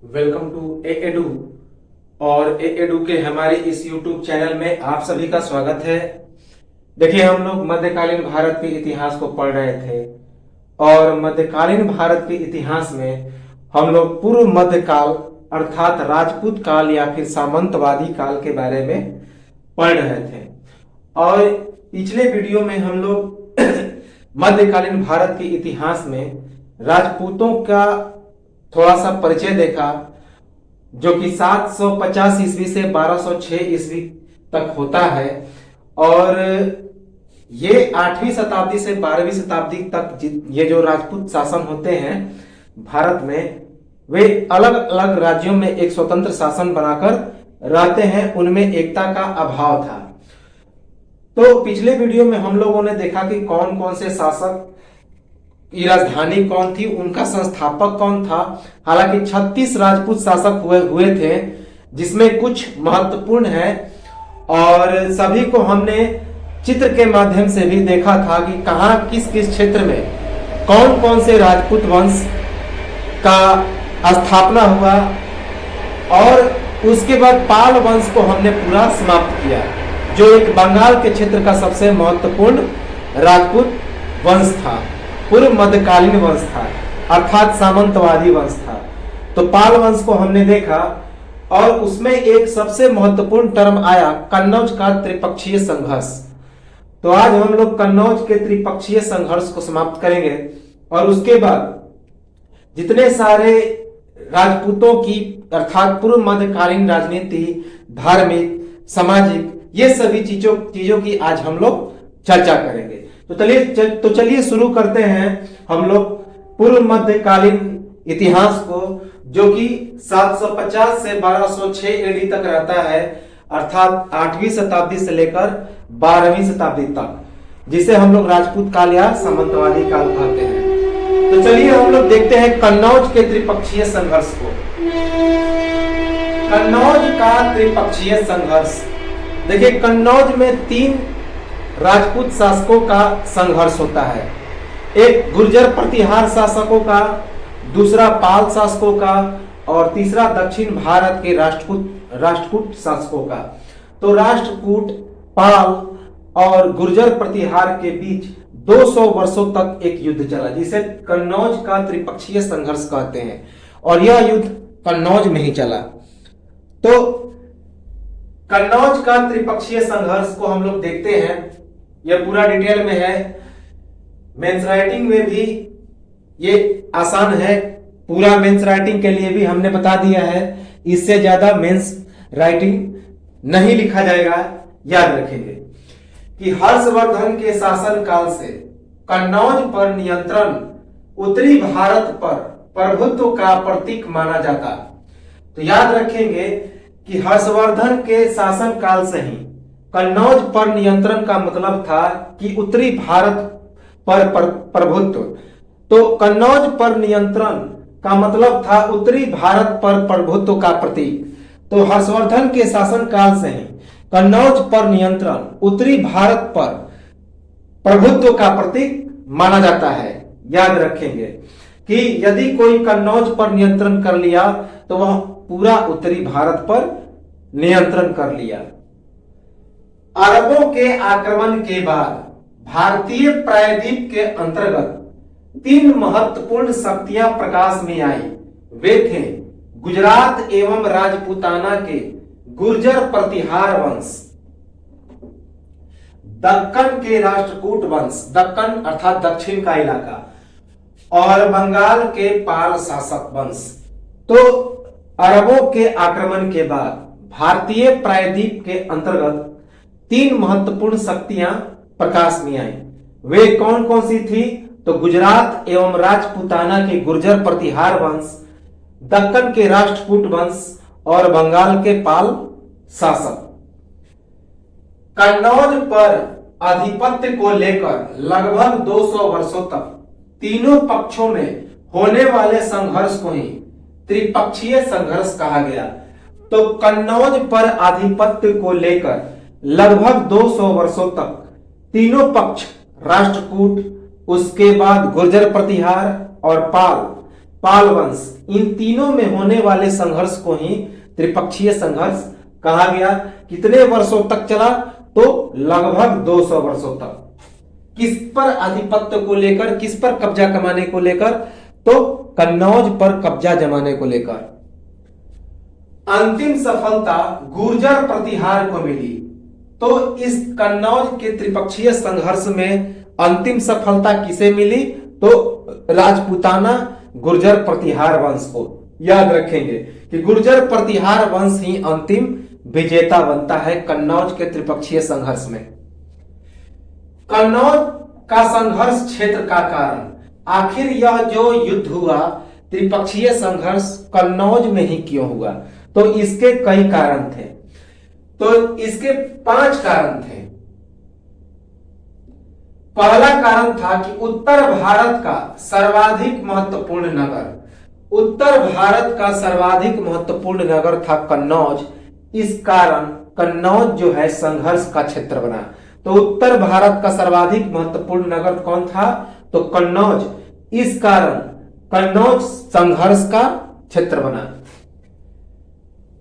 Welcome to Edu. और Edu के हमारे इस यूट्यूब चैनल में आप सभी का स्वागत है। देखिए, हम लोग मध्यकालीन भारत के इतिहास को पढ़ रहे थे और मध्यकालीन भारत के इतिहास में हम लोग पूर्व मध्यकाल अर्थात राजपूत काल या फिर सामंतवादी काल के बारे में पढ़ रहे थे। और पिछले वीडियो में हम लोग मध्यकालीन भारत के इतिहास में राजपूतों का थोड़ा सा परिचय देखा, जो कि 750 ईस्वी से 1206 ईस्वी तक होता है। और ये 8वीं शताब्दी से 12वीं शताब्दी तक ये जो राजपूत शासन होते हैं भारत में, वे अलग अलग राज्यों में एक स्वतंत्र शासन बनाकर रहते हैं। उनमें एकता का अभाव था। तो पिछले वीडियो में हम लोगों ने देखा कि कौन कौन से शासक की राजधानी कौन थी, उनका संस्थापक कौन था। हालांकि 36 राजपूत शासक हुए थे, जिसमें कुछ महत्वपूर्ण है और सभी को हमने चित्र के माध्यम से भी देखा था कि कहां किस किस क्षेत्र में कौन कौन से राजपूत वंश का स्थापना हुआ। और उसके बाद पाल वंश को हमने पूरा समाप्त किया, जो एक बंगाल के क्षेत्र का सबसे महत्वपूर्ण राजपूत वंश था, पूर्व मध्यकालीन वंश था, अर्थात सामंतवादी वंश था। तो पाल वंश को हमने देखा और उसमें एक सबसे महत्वपूर्ण टर्म आया कन्नौज का त्रिपक्षीय संघर्ष। तो आज हम लोग कन्नौज के त्रिपक्षीय संघर्ष को समाप्त करेंगे और उसके बाद जितने सारे राजपूतों की अर्थात पूर्व मध्यकालीन राजनीति, धार्मिक, सामाजिक, ये सभी चीजों की आज हम लोग चर्चा करेंगे। तो चलिए शुरू करते हैं हम लोग पूर्व मध्यकालीन इतिहास को, जो कि 750 से 1206 एडी तक रहता है, अर्थात 8वीं शताब्दी से लेकर 12वीं शताब्दी तक, जिसे हम लोग राजपूत काल या सामंतवादी काल कहते हैं। तो चलिए हम लोग देखते हैं कन्नौज के त्रिपक्षीय संघर्ष को। कन्नौज का त्रिपक्षीय संघर्ष, देखिए कन्नौज में 3 राजपूत शासकों का संघर्ष होता है। एक गुर्जर प्रतिहार शासकों का, दूसरा पाल शासकों का और तीसरा दक्षिण भारत के राष्ट्रकूट शासकों का। तो राष्ट्रकूट, पाल और गुर्जर प्रतिहार के बीच 200 वर्षों तक एक युद्ध चला, जिसे कन्नौज का त्रिपक्षीय संघर्ष कहते हैं। और यह युद्ध कन्नौज में ही चला। तो कन्नौज का त्रिपक्षीय संघर्ष को हम लोग देखते हैं। यह पूरा डिटेल में है, मेंस राइटिंग में भी ये आसान है। पूरा मेंस राइटिंग के लिए भी हमने बता दिया है, इससे ज्यादा मेंस राइटिंग नहीं लिखा जाएगा। याद रखेंगे कि हर्षवर्धन के शासन काल से कन्नौज पर नियंत्रण उत्तरी भारत पर प्रभुत्व का प्रतीक माना जाता। तो याद रखेंगे कि हर्षवर्धन के शासन काल से ही कन्नौज पर नियंत्रण का मतलब था कि उत्तरी भारत पर प्रभुत्व। तो कन्नौज पर नियंत्रण का मतलब था उत्तरी भारत पर प्रभुत्व का प्रतीक। तो हर्षवर्धन के शासन काल से ही कन्नौज पर नियंत्रण उत्तरी भारत पर प्रभुत्व का प्रतीक माना जाता है। याद रखेंगे कि यदि कोई कन्नौज पर नियंत्रण कर लिया तो वह पूरा उत्तरी भारत पर नियंत्रण कर लिया। अरबों के आक्रमण के बाद भारतीय प्रायद्वीप के अंतर्गत 3 महत्वपूर्ण शक्तियां प्रकाश में आई। वे थे गुजरात एवं राजपूताना के गुर्जर प्रतिहार वंश, दक्कन के राष्ट्रकूट वंश, दक्कन अर्थात दक्षिण का इलाका, और बंगाल के पाल शासक वंश। तो अरबों के आक्रमण के बाद भारतीय प्रायद्वीप के अंतर्गत 3 महत्वपूर्ण शक्तियां प्रकाश में आई। वे कौन कौन सी थी? तो गुजरात एवं राजपूताना के गुर्जर प्रतिहार वंश, दक्कन के राष्ट्रकूट वंश और बंगाल के पाल शासक। कन्नौज पर आधिपत्य को लेकर लगभग 200 वर्षों तक तीनों पक्षों में होने वाले संघर्ष को ही त्रिपक्षीय संघर्ष कहा गया। तो कन्नौज पर आधिपत्य को लेकर लगभग 200 वर्षों तक तीनों पक्ष, राष्ट्रकूट, उसके बाद गुर्जर प्रतिहार और पाल, पाल वंश, इन तीनों में होने वाले संघर्ष को ही त्रिपक्षीय संघर्ष कहा गया। कितने वर्षों तक चला? तो लगभग 200 वर्षों तक। किस पर आधिपत्य को लेकर, किस पर कब्जा कमाने को लेकर? तो कन्नौज पर कब्जा जमाने को लेकर। अंतिम सफलता गुर्जर प्रतिहार को मिली। तो इस कन्नौज के त्रिपक्षीय संघर्ष में अंतिम सफलता किसे मिली? तो राजपूताना गुर्जर प्रतिहार वंश को। याद रखेंगे कि गुर्जर प्रतिहार वंश ही अंतिम विजेता बनता है कन्नौज के त्रिपक्षीय संघर्ष में। कन्नौज का संघर्ष क्षेत्र का कारण, आखिर यह जो युद्ध हुआ त्रिपक्षीय संघर्ष कन्नौज में ही क्यों हुआ? तो इसके कई कारण थे। तो इसके 5 कारण थे। पहला कारण था कि उत्तर भारत का सर्वाधिक महत्वपूर्ण नगर, उत्तर भारत का सर्वाधिक महत्वपूर्ण नगर था कन्नौज। इस कारण कन्नौज जो है संघर्ष का क्षेत्र बना। तो उत्तर भारत का सर्वाधिक महत्वपूर्ण नगर कौन था? तो कन्नौज। इस कारण कन्नौज संघर्ष का क्षेत्र बना।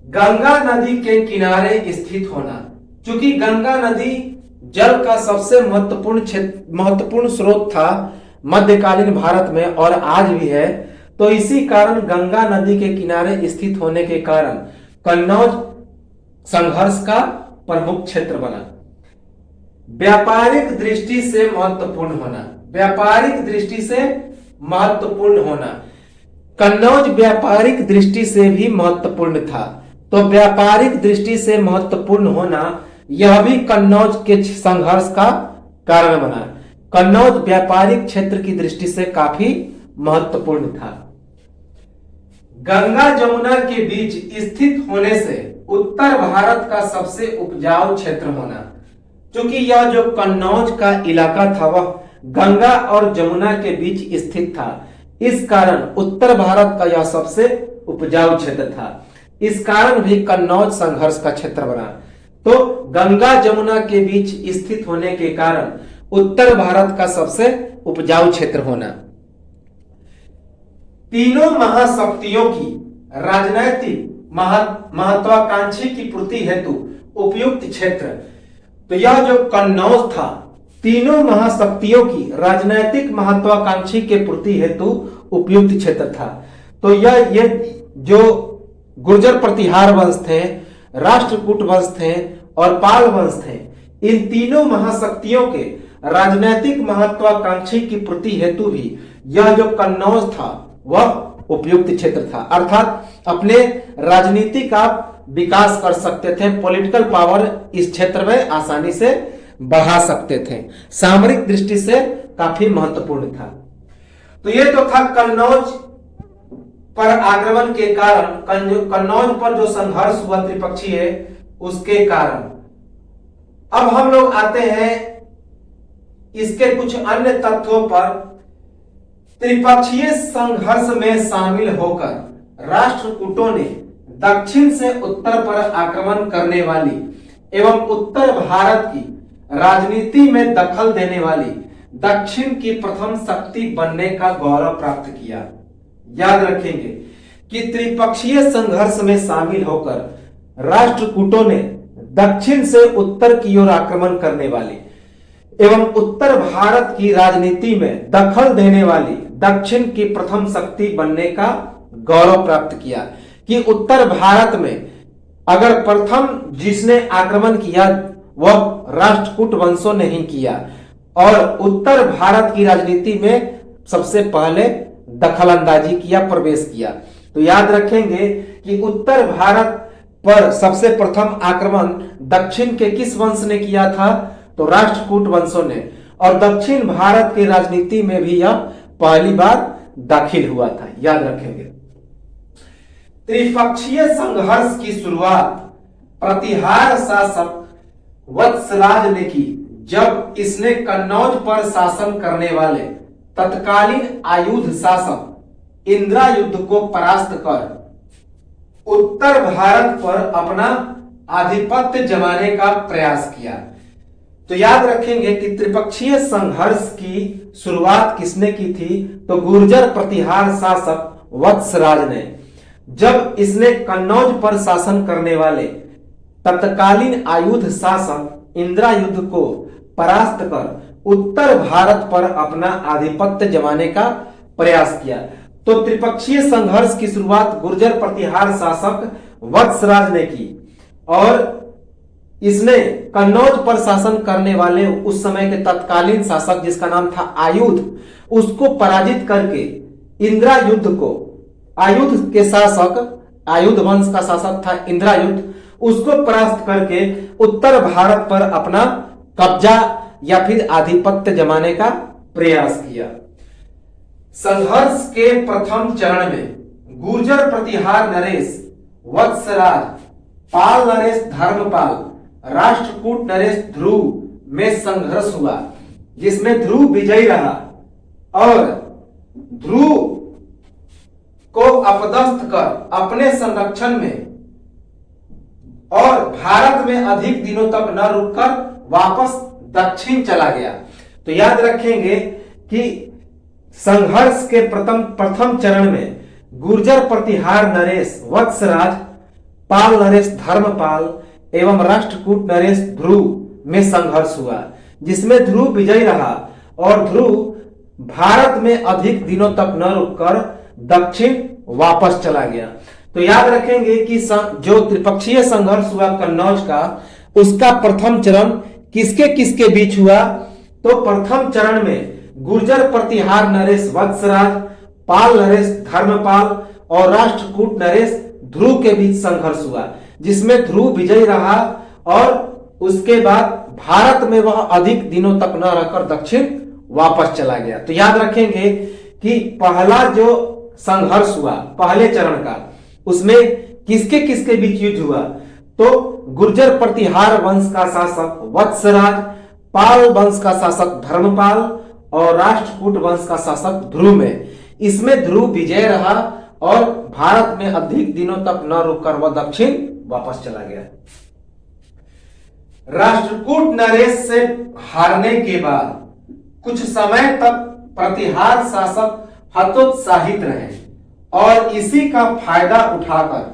गंगा नदी के किनारे स्थित होना, चूंकि गंगा नदी जल का सबसे महत्वपूर्ण स्रोत था मध्यकालीन भारत में और आज भी है, तो इसी कारण गंगा नदी के किनारे स्थित होने के कारण कन्नौज संघर्ष का प्रमुख क्षेत्र बना। व्यापारिक दृष्टि से महत्वपूर्ण होना, व्यापारिक दृष्टि से महत्वपूर्ण होना, कन्नौज व्यापारिक दृष्टि से भी महत्वपूर्ण था। तो व्यापारिक दृष्टि से महत्वपूर्ण होना यह भी कन्नौज के संघर्ष का कारण बना। कन्नौज व्यापारिक क्षेत्र की दृष्टि से काफी महत्वपूर्ण था। गंगा जमुना के बीच स्थित होने से उत्तर भारत का सबसे उपजाऊ क्षेत्र होना, क्योंकि यह जो कन्नौज का इलाका था वह गंगा और जमुना के बीच स्थित था। इस कारण उत्तर भारत का यह सबसे उपजाऊ क्षेत्र था। इस कारण भी कन्नौज संघर्ष का क्षेत्र बना। तो गंगा जमुना के बीच स्थित होने के कारण उत्तर भारत का सबसे उपजाऊ क्षेत्र होना। तीनों महाशक्तियों की राजनैतिक महत्वाकांक्षी की पूर्ति हेतु उपयुक्त क्षेत्र। तो यह जो कन्नौज था तीनों महाशक्तियों की राजनैतिक महत्वाकांक्षी के पूर्ति हेतु उपयुक्त क्षेत्र था। तो ये जो गुर्जर प्रतिहार वंश थे, राष्ट्रकूट वंश थे और पाल वंश थे, इन तीनों महाशक्तियों के राजनैतिक महत्वाकांक्षी की पूर्ति हेतु भी यह जो कन्नौज था वह उपयुक्त क्षेत्र था। अर्थात अपने राजनीतिक आप विकास कर सकते थे, पॉलिटिकल पावर इस क्षेत्र में आसानी से बढ़ा सकते थे, सामरिक दृष्टि से काफी महत्वपूर्ण था। तो ये तो था कन्नौज पर आक्रमण के कारण, कन्नौज पर जो संघर्ष हुआ त्रिपक्षीय उसके कारण। अब हम लोग आते हैं इसके कुछ अन्य तथ्यों पर। त्रिपक्षीय संघर्ष में शामिल होकर राष्ट्रकूटों ने दक्षिण से उत्तर पर आक्रमण करने वाली एवं उत्तर भारत की राजनीति में दखल देने वाली दक्षिण की प्रथम शक्ति बनने का गौरव प्राप्त किया। याद रखेंगे कि त्रिपक्षीय संघर्ष में शामिल होकर राष्ट्रकूटों ने दक्षिण से उत्तर की ओर आक्रमण करने वाली एवं उत्तर भारत की राजनीति में दखल देने वाली दक्षिण की प्रथम शक्ति बनने का गौरव प्राप्त किया। कि उत्तर भारत में अगर प्रथम जिसने आक्रमण किया वह राष्ट्रकूट वंशों ने ही किया और उत्तर भारत की राजनीति में सबसे पहले दखल अंदाजी किया, प्रवेश किया। तो याद रखेंगे कि उत्तर भारत पर सबसे प्रथम आक्रमण दक्षिण के किस वंश ने किया था? तो राष्ट्रकूट वंशों ने। और दक्षिण भारत की राजनीति में भी यह पहली बार दाखिल हुआ था। याद रखेंगे। त्रिपक्षीय संघर्ष की शुरुआत प्रतिहार शासक वत्सराज ने की, जब इसने कन्नौज पर शासन करने वाले तत्कालीन आयुध शासक इंद्रायुध को परास्त कर उत्तर भारत पर अपना आधिपत्य जमाने का प्रयास किया। तो याद रखेंगे कि त्रिपक्षीय संघर्ष की शुरुआत किसने की थी? तो गुर्जर प्रतिहार शासक वत्सराज ने, जब इसने कन्नौज पर शासन करने वाले तत्कालीन आयुध शासक इंद्रायुध को परास्त कर उत्तर भारत पर अपना आधिपत्य जमाने का प्रयास किया। तो त्रिपक्षीय संघर्ष की शुरुआत गुर्जर प्रतिहार शासक वत्सराज ने की और इसने कन्नौज पर शासन करने वाले उस समय के तत्कालीन शासक जिसका नाम था आयुध, उसको पराजित करके इंद्रायुध को, आयुध के शासक, आयुध वंश का शासक था इंद्रायुध, उसको परास्त करके उत्तर भारत पर अपना कब्जा या फिर आधिपत्य जमाने का प्रयास किया। संघर्ष के प्रथम चरण में गुर्जर प्रतिहार नरेश वत्सराज, पाल नरेश धर्मपाल, राष्ट्रकूट नरेश ध्रुव में संघर्ष हुआ, जिसमें ध्रुव विजयी रहा और ध्रुव को अपदस्थ कर अपने संरक्षण में और भारत में अधिक दिनों तक न रुककर वापस दक्षिण चला गया। तो याद रखेंगे कि संघर्ष के प्रथम चरण में गुर्जर प्रतिहार नरेश वत्सराज, पाल नरेश धर्मपाल एवं राष्ट्रकूट नरेश ध्रुव में संघर्ष हुआ, जिसमें ध्रुव विजयी रहा और ध्रुव भारत में अधिक दिनों तक न रुककर दक्षिण वापस चला गया। तो याद रखेंगे कि जो त्रिपक्षीय संघर्ष हुआ कन्नौज का, उसका प्रथम चरण किसके किसके बीच हुआ? तो प्रथम चरण में गुर्जर प्रतिहार नरेश वत्सराज, पाल नरेश धर्मपाल और राष्ट्रकूट नरेश ध्रुव के बीच संघर्ष हुआ, जिसमें ध्रुव विजयी रहा और उसके बाद भारत में वह अधिक दिनों तक न रहकर दक्षिण वापस चला गया। तो याद रखेंगे कि पहला जो संघर्ष हुआ पहले चरण का, उसमें किसके किसके बीच युद्ध हुआ? तो गुर्जर प्रतिहार वंश का शासक वत्सराज, पाल वंश का शासक धर्मपाल और राष्ट्रकूट वंश का शासक ध्रुव में। इसमें ध्रुव विजय रहा और भारत में अधिक दिनों तक न रुककर वह दक्षिण वापस चला गया। राष्ट्रकूट नरेश से हारने के बाद कुछ समय तक प्रतिहार शासक हतोत्साहित रहे और इसी का फायदा उठाकर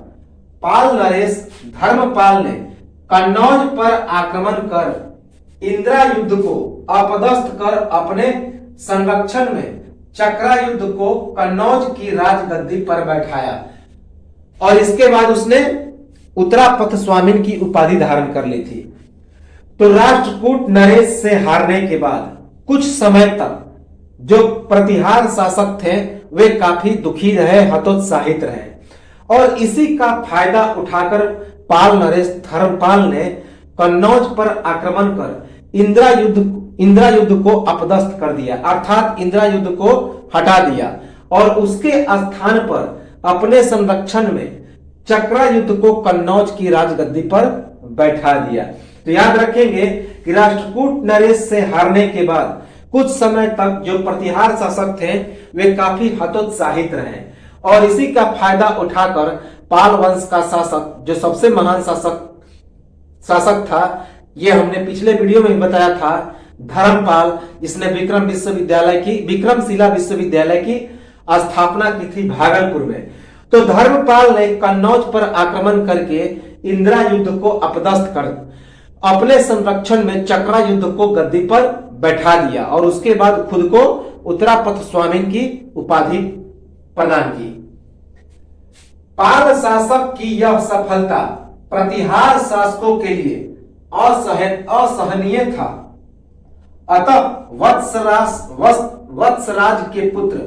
पाल नरेश धर्मपाल ने कन्नौज पर आक्रमण कर इंद्रायुध को अपदस्थ कर अपने संरक्षण में चक्रायुध को कन्नौज की राजगद्दी पर बैठाया और इसके बाद उसने उत्तरापथ स्वामिन की उपाधि धारण कर ली थी। तो राष्ट्रकूट नरेश से हारने के बाद कुछ समय तक जो प्रतिहार शासक थे वे काफी दुखी रहे, हतोत्साहित रहे और इसी का फायदा उठाकर पाल नरेश धर्मपाल ने कन्नौज पर आक्रमण कर इंद्रायुध को अपदस्थ कर दिया, अर्थात इंद्रायुध को हटा दिया और उसके स्थान पर अपने संरक्षण में चक्रायुध को कन्नौज की राजगद्दी पर बैठा दिया। तो याद रखेंगे कि राष्ट्रकूट नरेश से हारने के बाद कुछ समय तक जो प्रतिहार शासक थे वे काफी हतोत्साहित रहे और इसी का फायदा उठाकर पाल वंश का शासक, जो सबसे महान शासक था, ये हमने पिछले वीडियो में भी बताया था, धर्मपाल, जिसने विक्रमशिला विश्वविद्यालय की स्थापना की थी भागलपुर में। तो धर्मपाल ने कन्नौज पर आक्रमण करके इंद्रायुध को अपदस्थ कर अपने संरक्षण में चक्रायुध को गद्दी पर बैठा दिया और उसके बाद खुद को उत्तरापथ स्वामिन की उपाधि प्रदान की। पाल शासक की यह सफलता प्रतिहार शासकों के लिए असहनीय था। अतः वत्सराज के पुत्र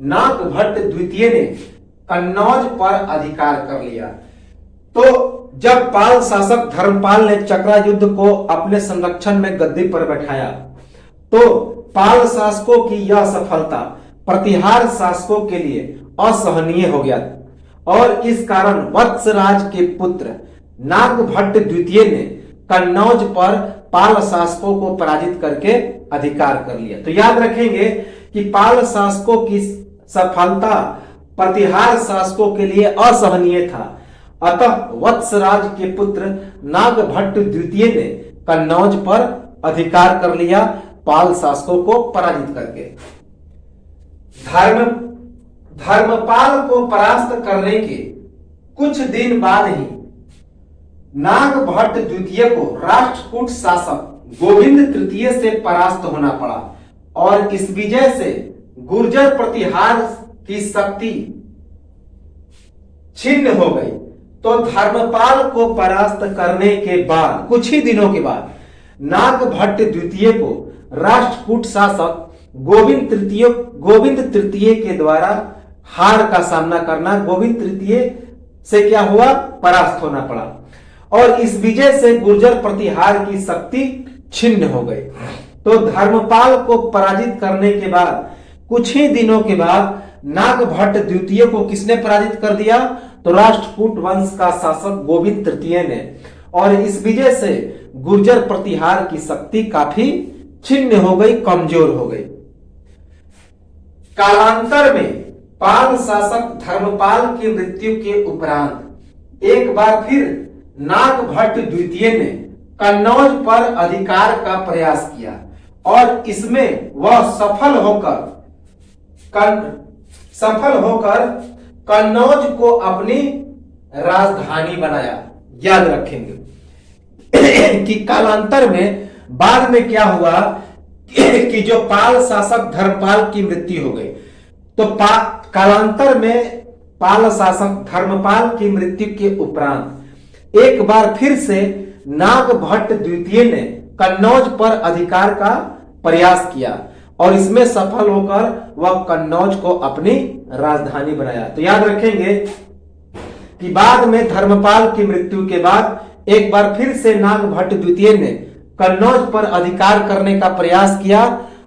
नागभट्ट द्वितीय ने कन्नौज पर अधिकार कर लिया। तो जब पाल शासक धर्मपाल ने चक्रायुध को अपने संरक्षण में गद्दी पर बैठाया तो पाल शासकों की यह सफलता प्रतिहार शासकों के लिए असहनीय हो गया और इस कारण वत्सराज के पुत्र नागभट्ट द्वितीय ने कन्नौज पर पाल शासकों को पराजित करके अधिकार कर लिया। तो याद रखेंगे कि पाल शासकों की सफलता प्रतिहार शासकों के लिए असहनीय था। अतः वत्सराज के पुत्र नागभट्ट द्वितीय ने कन्नौज पर अधिकार कर लिया पाल शासकों को पराजित करके। धर्मपाल को परास्त करने के कुछ दिन बाद ही नागभट्ट द्वितीय को राष्ट्रकूट शासक गोविंद तृतीय से परास्त होना पड़ा और इस विजय से गुर्जर प्रतिहार की शक्ति छिन्न हो गई। तो धर्मपाल को परास्त करने के बाद कुछ ही दिनों के बाद नागभट्ट द्वितीय को राष्ट्रकूट शासक गोविंद तृतीय के द्वारा हार का सामना करना, गोविंद तृतीय से क्या हुआ, परास्त होना पड़ा और इस विजय से गुर्जर प्रतिहार की शक्ति छिन्न हो गई। तो धर्मपाल को पराजित करने के बाद कुछ ही दिनों के बाद नागभट्ट द्वितीय को किसने पराजित कर दिया, तो राष्ट्रकूट वंश का शासक गोविंद तृतीय ने, और इस विजय से गुर्जर प्रतिहार की शक्ति काफी छिन्न हो गई, कमजोर हो गई। कालांतर में पाल शासक धर्मपाल की मृत्यु के उपरांत एक बार फिर नागभट्ट द्वितीय ने कन्नौज पर अधिकार का प्रयास किया और इसमें वह सफल होकर कन्नौज को अपनी राजधानी बनाया। याद रखेंगे कि कालांतर में बाद में क्या हुआ कि जो पाल शासक धर्मपाल की मृत्यु हो गई, तो कालांतर में पाल शासक धर्मपाल की मृत्यु के उपरांत एक बार फिर से नागभट्ट द्वितीय ने कन्नौज पर अधिकार का प्रयास किया और इसमें सफल होकर वह कन्नौज को अपनी राजधानी बनाया। तो याद रखेंगे कि बाद में धर्मपाल की मृत्यु के बाद एक बार फिर से नागभट्ट द्वितीय ने कन्नौज पर अधिकार करने का प्रयास किया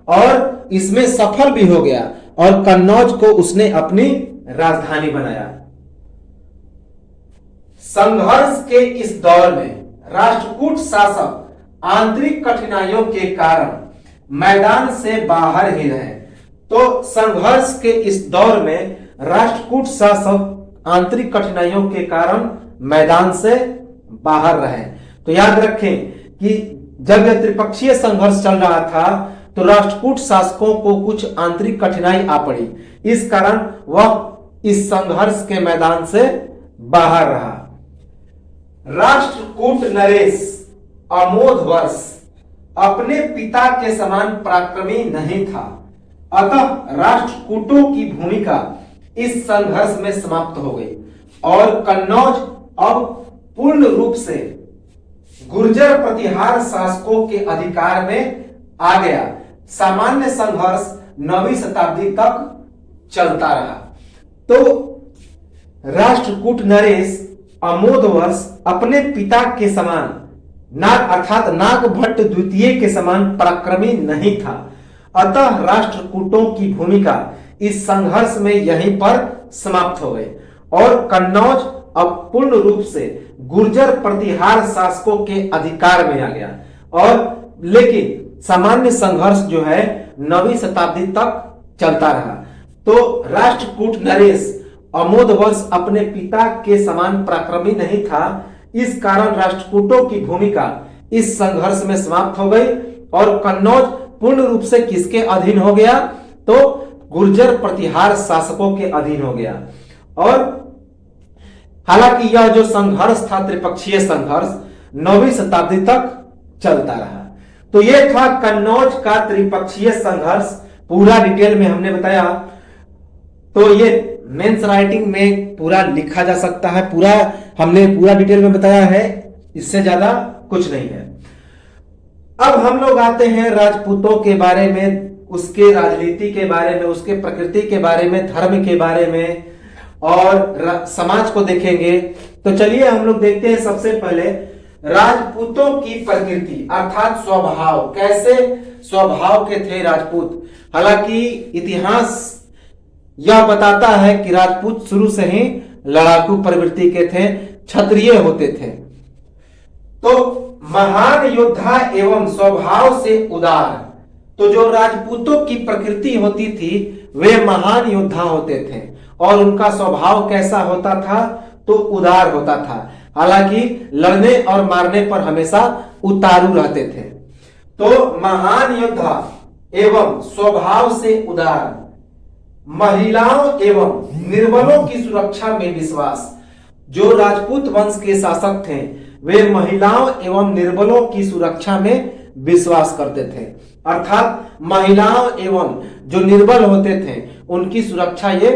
और इसमें सफल भी हो गया और कन्नौज को उसने अपनी राजधानी बनाया। संघर्ष के इस दौर में राष्ट्रकूट शासक आंतरिक कठिनाइयों के कारण मैदान से बाहर ही रहे। तो संघर्ष के इस दौर में राष्ट्रकूट शासक आंतरिक कठिनाइयों के कारण मैदान से बाहर रहे। तो याद रखें कि जब यह त्रिपक्षीय संघर्ष चल रहा था तो राष्ट्रकूट शासकों को कुछ आंतरिक कठिनाई आ पड़ी, इस कारण वह इस संघर्ष के मैदान से बाहर रहा। राष्ट्रकूट नरेश अमोधवर्ष अपने पिता के समान पराक्रमी नहीं था, अतः राष्ट्रकूटों की भूमिका इस संघर्ष में समाप्त हो गई और कन्नौज अब पूर्ण रूप से गुर्जर प्रतिहार शासकों के अधिकार में आ गया। सामान्य संघर्ष 9वीं शताब्दी तक चलता रहा। तो राष्ट्रकूट नरेश अमोधवर्ष अपने पिता के समान अर्थात नागभट्ट द्वितीय के समान पराक्रमी नहीं था, अतः राष्ट्रकूटों की भूमिका इस संघर्ष में यहीं पर समाप्त हो गई और कन्नौज अब पूर्ण रूप से गुर्जर प्रतिहार शासकों के अधिकार में आ गया। और लेकिन सामान्य संघर्ष जो है 9वीं शताब्दी तक चलता रहा। तो राष्ट्रकूट नरेश अमोधवर्ष अपने पिता के समान पराक्रमी नहीं था, इस कारण राष्ट्रकूटों की भूमिका इस संघर्ष में समाप्त हो गई और कन्नौज पूर्ण रूप से किसके अधीन हो गया, तो गुर्जर प्रतिहार शासकों के अधीन हो गया। और हालांकि यह जो संघर्ष था त्रिपक्षीय संघर्ष 9वीं शताब्दी तक चलता रहा। तो यह था कन्नौज का त्रिपक्षीय संघर्ष, पूरा डिटेल में हमने बताया। तो ये मेंस राइटिंग में पूरा लिखा जा सकता है, पूरा हमने पूरा डिटेल में बताया है, इससे ज्यादा कुछ नहीं है। अब हम लोग आते हैं राजपूतों के बारे में, उसके राजनीति के बारे में, उसके प्रकृति के बारे में, धर्म के बारे में और समाज को देखेंगे। तो चलिए हम लोग देखते हैं सबसे पहले राजपूतों की प्रकृति अर्थात स्वभाव, कैसे स्वभाव के थे राजपूत। हालांकि इतिहास यह बताता है कि राजपूत शुरू से ही लड़ाकू प्रवृत्ति के थे, क्षत्रिय होते थे। तो महान योद्धा एवं स्वभाव से उदार, तो जो राजपूतों की प्रकृति होती थी वे महान योद्धा होते थे और उनका स्वभाव कैसा होता था, तो उदार होता था। हालांकि लड़ने और मारने पर हमेशा उतारू रहते थे। तो महान योद्धा एवं स्वभाव से उदार, महिलाओं एवं निर्बलों की सुरक्षा में विश्वास। जो राजपूत वंश के शासक थे वे महिलाओं एवं निर्बलों की सुरक्षा में विश्वास करते थे, अर्थात महिलाओं एवं जो निर्बल होते थे उनकी सुरक्षा ये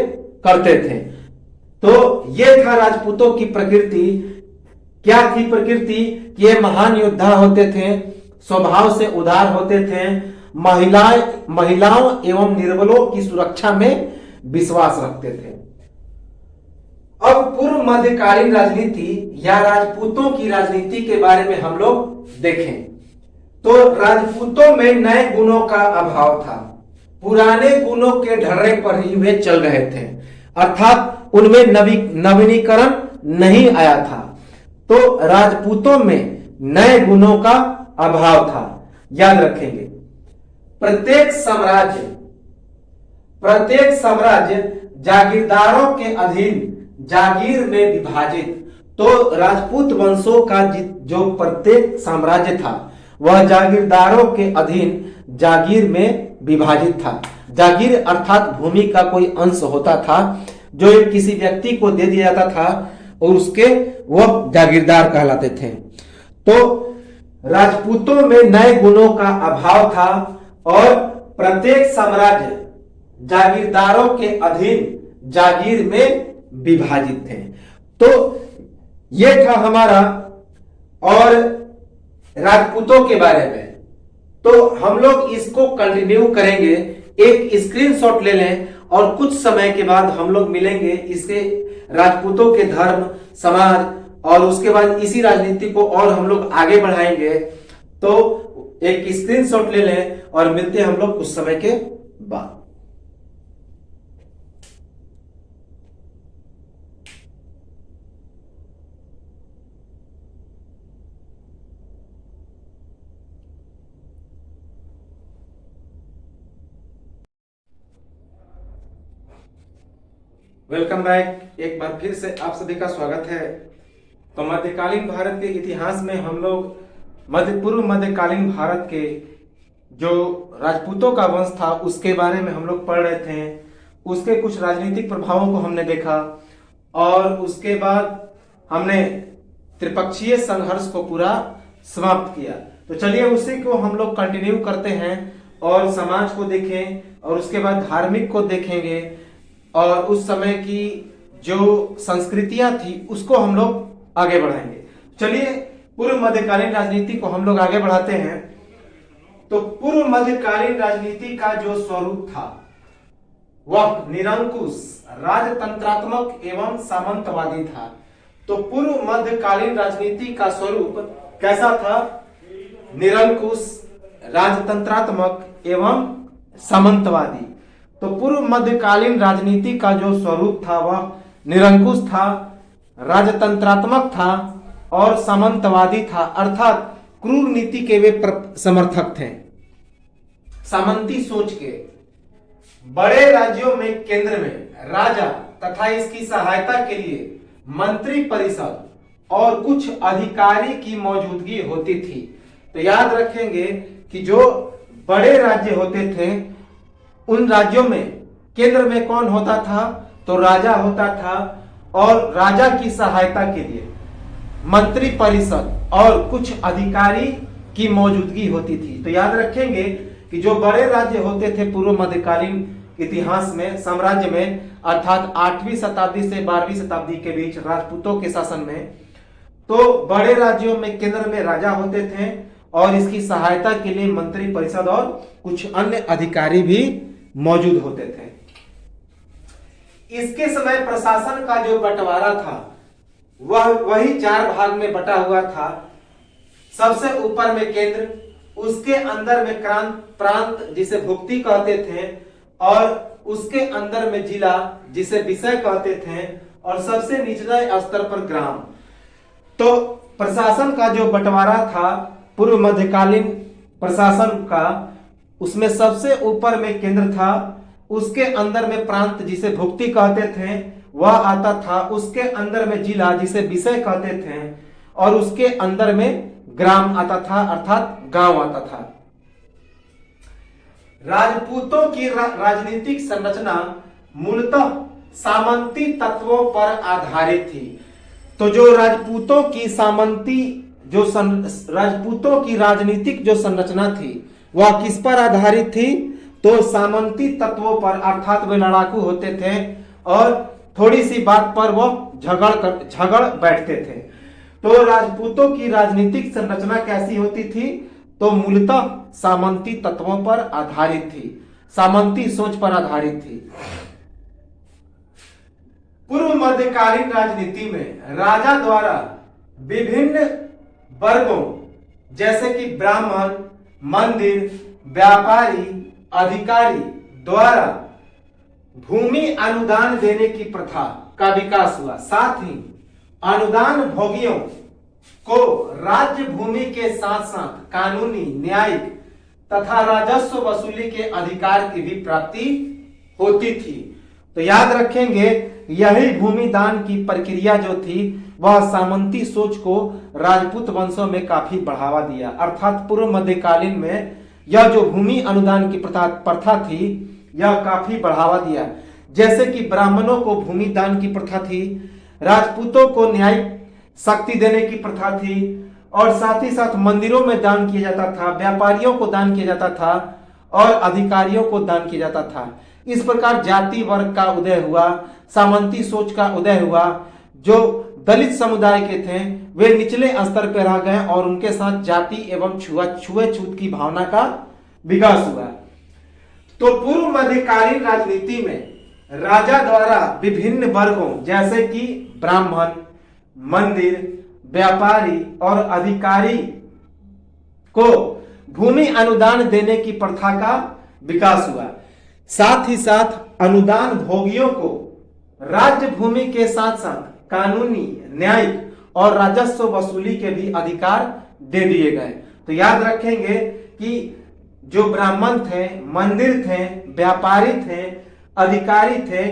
करते थे। तो ये था राजपूतों की प्रकृति। क्या थी प्रकृति? ये महान योद्धा होते थे, स्वभाव से उदार होते थे, महिलाओं एवं निर्बलों की सुरक्षा में विश्वास रखते थे। अब पूर्व मध्यकालीन राजनीति या राजपूतों की राजनीति के बारे में हम लोग देखें तो राजपूतों में नए गुणों का अभाव था। पुराने गुणों के ढर्रे पर ही वे चल रहे थे, अर्थात उनमें नवीनीकरण नहीं आया था। तो राजपूतों में नए गुणों का अभाव था। याद रखेंगे, प्रत्येक साम्राज्य जागीरदारों के अधीन जागीर में विभाजित। तो राजपूत वंशों का जो प्रत्येक साम्राज्य था वह जागीरदारों के अधीन जागीर में विभाजित था। जागीर अर्थात भूमि का कोई अंश होता था जो किसी व्यक्ति को दे दिया जाता था और उसके वह जागीरदार कहलाते थे। तो राजपूतों में नए गुणों का अभाव था और प्रत्येक साम्राज्य जागीरदारों के अधीन जागीर में विभाजित थे। तो यह था हमारा और राजपूतों के बारे में। तो हम लोग इसको कंटिन्यू करेंगे। एक स्क्रीनशॉट ले लें और कुछ समय के बाद हम लोग मिलेंगे इसके राजपूतों के धर्म, समाज और उसके बाद इसी राजनीति को और हम लोग आगे बढ़ाएंगे। तो एक स्क्रीनशॉट ले लें और मिलते हैं हम लोग कुछ समय के बाद। Welcome back. एक बार फिर से आप सभी का स्वागत है। तो मध्यकालीन भारत के इतिहास में हम लोग पूर्व मध्यकालीन भारत के जो राजपूतों का वंश था उसके बारे में हम लोग पढ़ रहे थे। उसके कुछ राजनीतिक प्रभावों को हमने देखा और उसके बाद हमने त्रिपक्षीय संघर्ष को पूरा समाप्त किया। तो चलिए उसी को हम लोग कंटिन्यू करते हैं और समाज को देखें और उसके बाद धार्मिक को देखेंगे और उस समय की जो संस्कृतियां थी उसको हम लोग आगे बढ़ाएंगे। चलिए पूर्व मध्यकालीन राजनीति को हम लोग आगे बढ़ाते हैं। तो पूर्व मध्यकालीन राजनीति का जो स्वरूप था वह निरंकुश, राजतंत्रात्मक एवं सामंतवादी था। तो पूर्व मध्यकालीन राजनीति का स्वरूप कैसा था? निरंकुश, राजतंत्रात्मक एवं सामंतवादी। तो पूर्व मध्यकालीन राजनीति का जो स्वरूप था वह निरंकुश था, राजतंत्रात्मक था और सामंतवादी था, अर्थात क्रूर नीति के वे समर्थक थे, सामंती सोच के। बड़े राज्यों में केंद्र में राजा तथा इसकी सहायता के लिए मंत्री परिषद और कुछ अधिकारी की मौजूदगी होती थी। तो याद रखेंगे कि जो बड़े राज्य होते थे उन राज्यों में केंद्र में कौन होता था? तो राजा होता था और राजा की सहायता के लिए मंत्री परिषद और कुछ अधिकारी की मौजूदगी होती थी। तो याद रखेंगे कि जो बड़े राज्य होते थे पूर्व मध्यकालीन इतिहास में, साम्राज्य में, अर्थात 8वीं शताब्दी से 12वीं शताब्दी के बीच राजपूतों के शासन में, तो बड़े राज्यों में केंद्र में राजा होते थे और इसकी सहायता के लिए मंत्री परिषद और कुछ अन्य अधिकारी भी मौजूद होते थे। इसके समय प्रशासन का जो बंटवारा था वह वही 4 भाग में बटा हुआ था। सबसे ऊपर में केंद्र, उसके अंदर में प्रांत जिसे भुक्ति कहते थे और उसके अंदर में जिला जिसे विषय कहते थे और सबसे निचले स्तर पर ग्राम। तो प्रशासन का जो बंटवारा था पूर्व मध्यकालीन प्रशासन का, उसमें सबसे ऊपर में केंद्र था, उसके अंदर में प्रांत जिसे भुक्ति कहते थे वह आता था, उसके अंदर में जिला जिसे विषय कहते थे और उसके अंदर में ग्राम आता था, अर्थात गांव आता था। राजपूतों की राजनीतिक संरचना मूलतः सामंती तत्वों पर आधारित थी। तो जो राजपूतों की राजपूतों की राजनीतिक जो संरचना थी वह किस पर आधारित थी? तो सामंती तत्वों पर, अर्थात वे लड़ाकू होते थे और थोड़ी सी बात पर वो झगड़ बैठते थे। तो राजपूतों की राजनीतिक संरचना कैसी होती थी? तो मूलतः सामंती तत्वों पर आधारित थी, सामंती सोच पर आधारित थी। पूर्व मध्यकालीन राजनीति में राजा द्वारा विभिन्न वर्गों जैसे कि ब्राह्मण, मंदिर, व्यापारी, अधिकारी द्वारा भूमि अनुदान देने की प्रथा का विकास हुआ। साथ ही अनुदान भोगियों को राज्य भूमि के साथ साथ कानूनी, न्यायिक तथा राजस्व वसूली के अधिकार की भी प्राप्ति होती थी। तो याद रखेंगे, यही भूमि दान की प्रक्रिया जो थी वह सामंती सोच को राजपूत वंशों में काफी बढ़ावा दिया। अर्थात पूर्व मध्यकालीन में यह जो भूमि अनुदान की प्रथा थी यह काफी बढ़ावा दिया। जैसे कि ब्राह्मणों को भूमि दान की प्रथा थी, राजपूतों को न्यायिक शक्ति देने की प्रथा थी और साथ ही साथ मंदिरों में दान किया जाता था, व्यापारियों को दान किया जाता था और अधिकारियों को दान किया जाता था। इस प्रकार जाति वर्ग का उदय हुआ, सामंती सोच का उदय हुआ। जो दलित समुदाय के थे वे निचले स्तर पर रह गए और उनके साथ जाति एवं छुआछूत की भावना का विकास हुआ। तो पूर्व मध्यकालीन राजनीति में राजा द्वारा विभिन्न वर्गों जैसे कि ब्राह्मण, मंदिर, व्यापारी और अधिकारी को भूमि अनुदान देने की प्रथा का विकास हुआ। साथ ही साथ अनुदान भोगियों को राज्य भूमि के साथ साथ कानूनी, न्यायिक और राजस्व वसूली के भी अधिकार दे दिए गए। तो याद रखेंगे कि जो ब्राह्मण थे, मंदिर थे, व्यापारी थे, अधिकारी थे,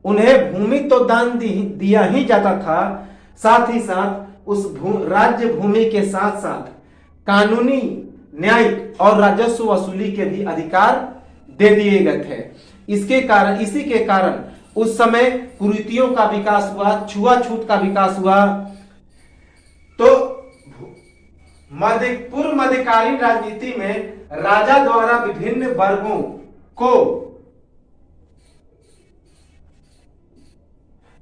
उन्हें भूमि तो दान दिया ही जाता था, साथ ही साथ उस राज्य भूमि के साथ साथ कानूनी, न्यायिक और राजस्व वसूली के भी अधिकार दे दिए गए थे। इसी के कारण उस समय कुरीतियों का विकास हुआ, छुआछूत का विकास हुआ। तो पूर्व मध्यकालीन राजनीति में राजा द्वारा विभिन्न वर्गों को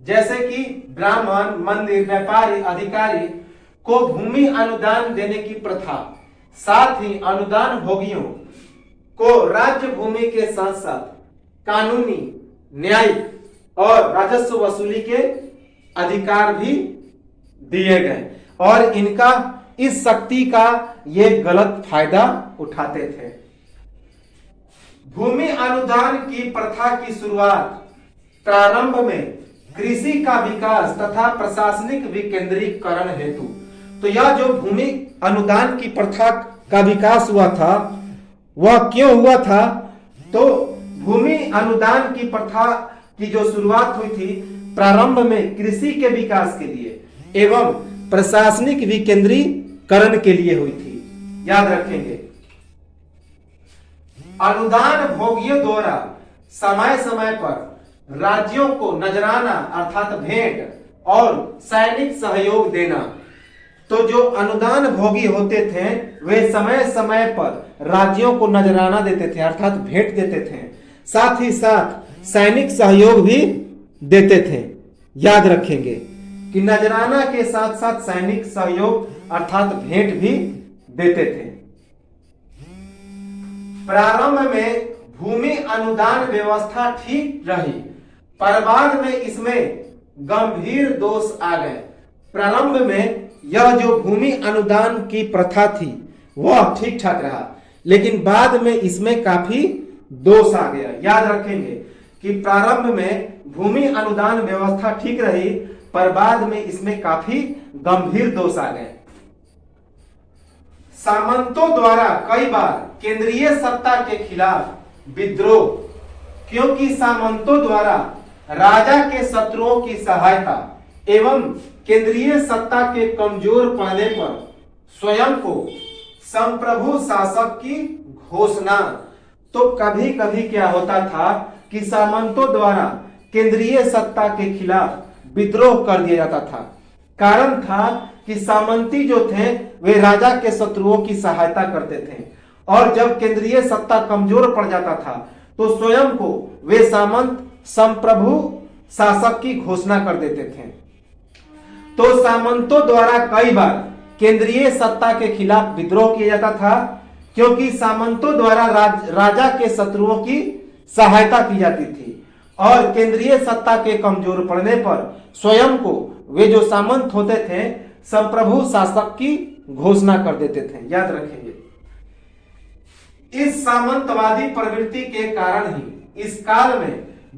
जैसे कि ब्राह्मण, मंदिर, व्यापारी, अधिकारी को भूमि अनुदान देने की प्रथा, साथ ही अनुदान भोगियों को राज्य भूमि के साथ साथ कानूनी, न्यायिक और राजस्व वसूली के अधिकार भी दिए गए और इनका इस शक्ति का ये गलत फायदा उठाते थे। भूमि अनुदान की प्रथा की शुरुआत प्रारंभ में कृषि का विकास तथा प्रशासनिक विकेंद्रीकरण हेतु। तो यह जो भूमि अनुदान की प्रथा का विकास हुआ था वह क्यों हुआ था? तो भूमि अनुदान की प्रथा की जो शुरुआत हुई थी प्रारंभ में कृषि के विकास के लिए एवं प्रशासनिक विकेंद्रीकरण के लिए हुई थी। याद रखेंगे, अनुदान भोगियों द्वारा समय समय पर राज्यों को नजराना अर्थात भेंट और सैनिक सहयोग देना। तो जो अनुदान भोगी होते थे वे समय समय पर राज्यों को नजराना देते थे अर्थात भेंट देते थे, साथ ही साथ सैनिक सहयोग भी देते थे। याद रखेंगे कि नजराना के साथ साथ सैनिक सहयोग अर्थात भेंट भी देते थे। प्रारंभ में भूमि अनुदान व्यवस्था ठीक रही, पर बाद में इसमें गंभीर दोष आ गए। प्रारंभ में यह जो भूमि अनुदान की प्रथा थी वह ठीक ठाक रहा, लेकिन बाद में इसमें काफी दोष आ गया। याद रखेंगे कि प्रारंभ में भूमि अनुदान व्यवस्था ठीक रही, पर बाद में इसमें काफी गंभीर दोष आ गए। सामंतों द्वारा कई बार केंद्रीय सत्ता के खिलाफ विद्रोह, क्योंकि सामंतों द्वारा राजा के शत्रुओं की सहायता एवं केंद्रीय सत्ता के कमजोर पड़ने पर स्वयं को संप्रभु शासक की घोषणा। तो कभी कभी क्या होता था कि सामंतों द्वारा केंद्रीय सत्ता के खिलाफ विद्रोह कर दिया जाता था। कारण था कि सामंती जो थे वे राजा के शत्रुओं की सहायता करते थे, और जब केंद्रीय सत्ता कमजोर पड़ जाता था तो स्वयं को वे सामंत संप्रभु शासक की घोषणा कर देते थे। तो सामंतों द्वारा कई बार केंद्रीय सत्ता के खिलाफ विद्रोह किया जाता था, क्योंकि सामंतों द्वारा राजा के शत्रुओं की सहायता की जाती थी, और केंद्रीय सत्ता के कमजोर पड़ने पर स्वयं को वे जो सामंत होते थे संप्रभु शासक की घोषणा कर देते थे। याद रखेंगे, इस सामंतवादी प्रवृत्ति के कारण ही इस काल में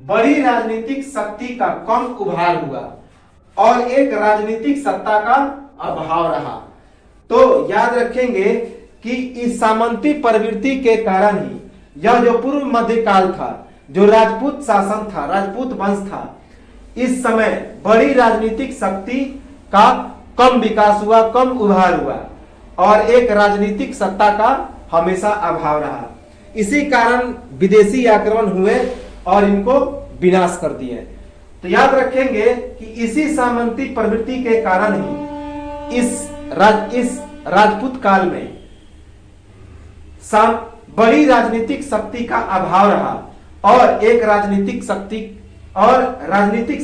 बड़ी राजनीतिक शक्ति का कम उभार हुआ और एक राजनीतिक सत्ता का अभाव रहा। तो याद रखेंगे कि इस सामंती प्रवृत्ति के कारण ही यह जो पूर्व मध्यकाल था, जो राजपूत शासन था, राजपूत वंश था, इस समय बड़ी राजनीतिक शक्ति का कम विकास हुआ, कम उभार हुआ, और एक राजनीतिक सत्ता का हमेशा अभाव रहा। इसी कारण विदेशी आक्रमण हुए और इनको विनाश कर दिए। तो याद रखेंगे कि इसी सामंती प्रवृत्ति के कारण ही इस राजपूत काल में बड़ी राजनीतिक शक्ति का अभाव रहा, और एक राजनीतिक